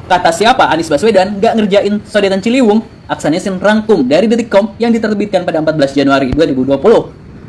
Kata siapa Anies Baswedan nggak ngerjain sodetan Ciliwung? Aksanesin rangkum dari Detikcom yang diterbitkan pada 14 Januari 2020.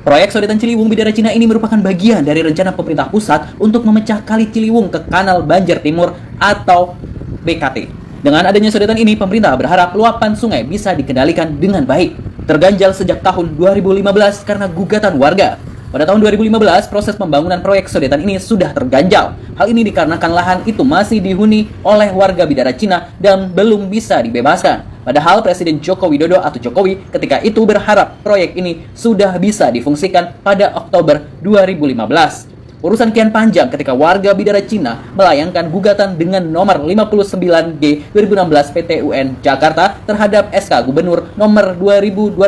Proyek sodetan Ciliwung Bidara Cina ini merupakan bagian dari rencana pemerintah pusat untuk memecah kali Ciliwung ke Kanal Banjir Timur atau BKT. Dengan adanya sodetan ini, pemerintah berharap luapan sungai bisa dikendalikan dengan baik. Terganjal sejak tahun 2015 karena gugatan warga. Pada tahun 2015, proses pembangunan proyek sodetan ini sudah terganjal. Hal ini dikarenakan lahan itu masih dihuni oleh warga Bidara Cina dan belum bisa dibebaskan. Padahal Presiden Joko Widodo atau Jokowi ketika itu berharap proyek ini sudah bisa difungsikan pada Oktober 2015. Urusan kian panjang ketika warga Bidara Cina melayangkan gugatan dengan nomor 59G 2016 PT UN Jakarta terhadap SK Gubernur nomor 2279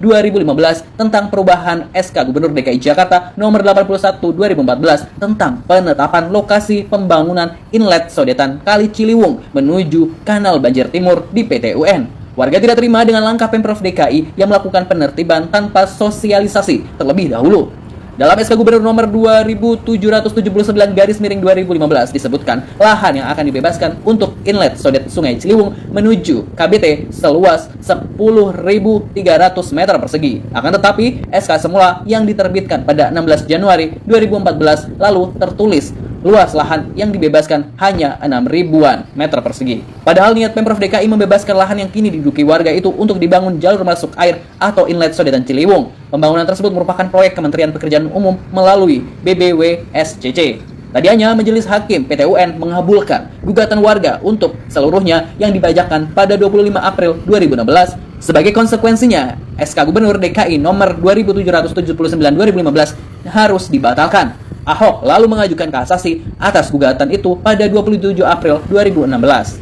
2015 tentang perubahan SK Gubernur DKI Jakarta nomor 81 2014 tentang penetapan lokasi pembangunan inlet sodetan Kali Ciliwung menuju Kanal Banjir Timur di PT UN. Warga tidak terima dengan langkah Pemprov DKI yang melakukan penertiban tanpa sosialisasi terlebih dahulu. Dalam SK Gubernur nomor 2779/2015 disebutkan lahan yang akan dibebaskan untuk inlet sodet Sungai Ciliwung menuju KBT seluas 10.300 meter persegi. Akan tetapi, SK semula yang diterbitkan pada 16 Januari 2014 lalu tertulis luas lahan yang dibebaskan hanya 6.000-an meter persegi. Padahal niat Pemprov DKI membebaskan lahan yang kini diduduki warga itu untuk dibangun jalur masuk air atau inlet sodetan Ciliwung. Pembangunan tersebut merupakan proyek Kementerian Pekerjaan Umum melalui BBWSCC. Tadinya Majelis Hakim PT UN mengabulkan gugatan warga untuk seluruhnya yang dibacakan pada 25 April 2016. Sebagai konsekuensinya, SK Gubernur DKI nomor 2779/2015 harus dibatalkan. Ahok lalu mengajukan kasasi atas gugatan itu pada 27 April 2016.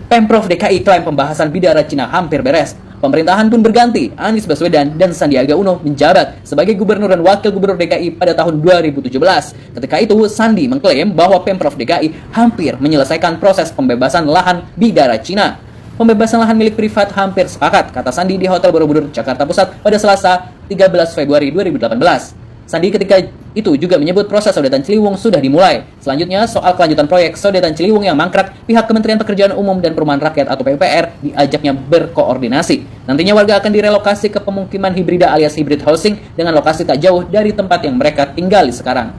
Pemprov DKI klaim pembahasan Bidara Cina hampir beres. Pemerintahan pun berganti, Anies Baswedan dan Sandiaga Uno menjabat sebagai Gubernur dan Wakil Gubernur DKI pada tahun 2017. Ketika itu, Sandi mengklaim bahwa Pemprov DKI hampir menyelesaikan proses pembebasan lahan Bidara Cina. Pembebasan lahan milik privat hampir sepakat, kata Sandi di Hotel Borobudur, Jakarta Pusat pada Selasa 13 Februari 2018. Sandi ketika itu juga menyebut proses sodetan Ciliwung sudah dimulai. Selanjutnya, soal kelanjutan proyek sodetan Ciliwung yang mangkrak, pihak Kementerian Pekerjaan Umum dan Perumahan Rakyat atau PUPR diajaknya berkoordinasi. Nantinya warga akan direlokasi ke pemukiman hibrida alias hybrid housing dengan lokasi tak jauh dari tempat yang mereka tinggali sekarang.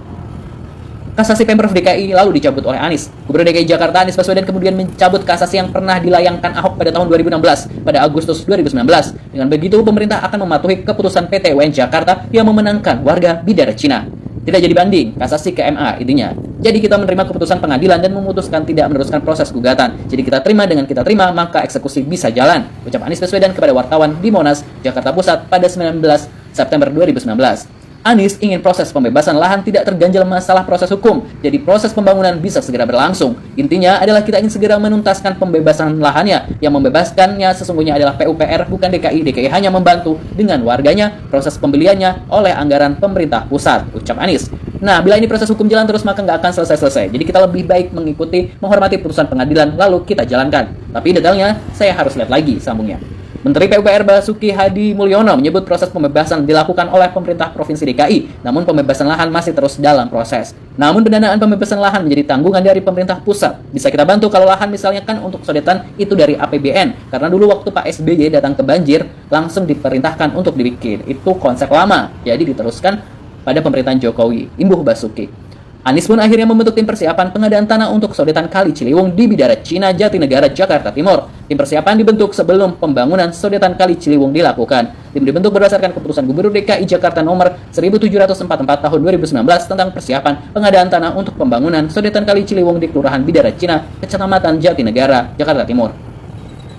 Kasasi Pemprov DKI lalu dicabut oleh Anies. Gubernur DKI Jakarta Anies Baswedan kemudian mencabut kasasi yang pernah dilayangkan Ahok pada tahun 2016 pada Agustus 2019. Dengan begitu, pemerintah akan mematuhi keputusan PT UN Jakarta yang memenangkan warga Bidara Cina. Tidak jadi banding, kasasi ke MA intinya. Jadi kita menerima keputusan pengadilan dan memutuskan tidak meneruskan proses gugatan. Jadi kita terima dengan kita terima, maka eksekusi bisa jalan. Ucap Anies Baswedan kepada wartawan di Monas, Jakarta Pusat pada 19 September 2019. Anies ingin proses pembebasan lahan tidak terganjal masalah proses hukum, jadi proses pembangunan bisa segera berlangsung. Intinya adalah kita ingin segera menuntaskan pembebasan lahannya. Yang membebaskannya sesungguhnya adalah PUPR, bukan DKI. DKI hanya membantu dengan warganya, proses pembeliannya oleh anggaran pemerintah pusat, ucap Anies. Nah, bila ini proses hukum jalan terus, maka nggak akan selesai-selesai. Jadi kita lebih baik mengikuti, menghormati putusan pengadilan, lalu kita jalankan. Tapi detailnya, saya harus lihat lagi sambungnya. Menteri PUPR Basuki Hadi Mulyono menyebut proses pembebasan dilakukan oleh pemerintah Provinsi DKI, namun pembebasan lahan masih terus dalam proses. Namun pendanaan pembebasan lahan menjadi tanggungan dari pemerintah pusat. Bisa kita bantu kalau lahan misalnya kan untuk sodetan itu dari APBN, karena dulu waktu Pak SBY datang ke Banjir, langsung diperintahkan untuk dibikin. Itu konsep lama, jadi diteruskan pada pemerintahan Jokowi, imbuh Basuki. Anies pun akhirnya membentuk tim persiapan pengadaan tanah untuk sodetan Kali Ciliwung di Bidara Cina, Jatinegara, Jakarta Timur. Tim persiapan dibentuk sebelum pembangunan sodetan Kali Ciliwung dilakukan. Tim dibentuk berdasarkan keputusan Gubernur DKI Jakarta nomor 1744 tahun 2019 tentang persiapan pengadaan tanah untuk pembangunan sodetan Kali Ciliwung di Kelurahan Bidara Cina, Kecamatan Jatinegara, Jakarta Timur.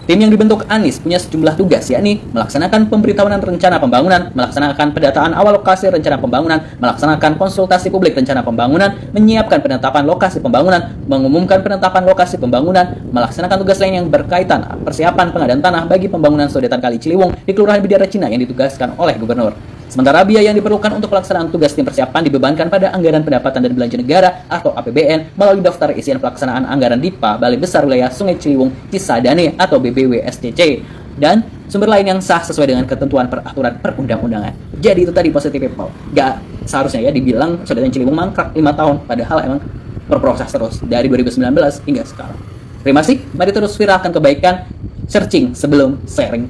Tim yang dibentuk Anies punya sejumlah tugas, yakni melaksanakan pemberitahuan rencana pembangunan, melaksanakan pendataan awal lokasi rencana pembangunan, melaksanakan konsultasi publik rencana pembangunan, menyiapkan penetapan lokasi pembangunan, mengumumkan penetapan lokasi pembangunan, melaksanakan tugas lain yang berkaitan persiapan pengadaan tanah bagi pembangunan sodetan Kali Ciliwung di Kelurahan Bidara Cina yang ditugaskan oleh Gubernur. Sementara biaya yang diperlukan untuk pelaksanaan tugas tim persiapan dibebankan pada Anggaran Pendapatan dan Belanja Negara atau APBN melalui daftar isian pelaksanaan anggaran DIPA Balai Besar Wilayah Sungai Ciliwung Cisadane atau BBWSCC dan sumber lain yang sah sesuai dengan ketentuan peraturan perundang-undangan. Jadi itu tadi positive people. Gak seharusnya ya dibilang sodetan Ciliwung mangkrak 5 tahun, padahal emang berproses terus dari 2019 hingga sekarang. Terima kasih, mari terus viralkan kebaikan, searching sebelum sharing.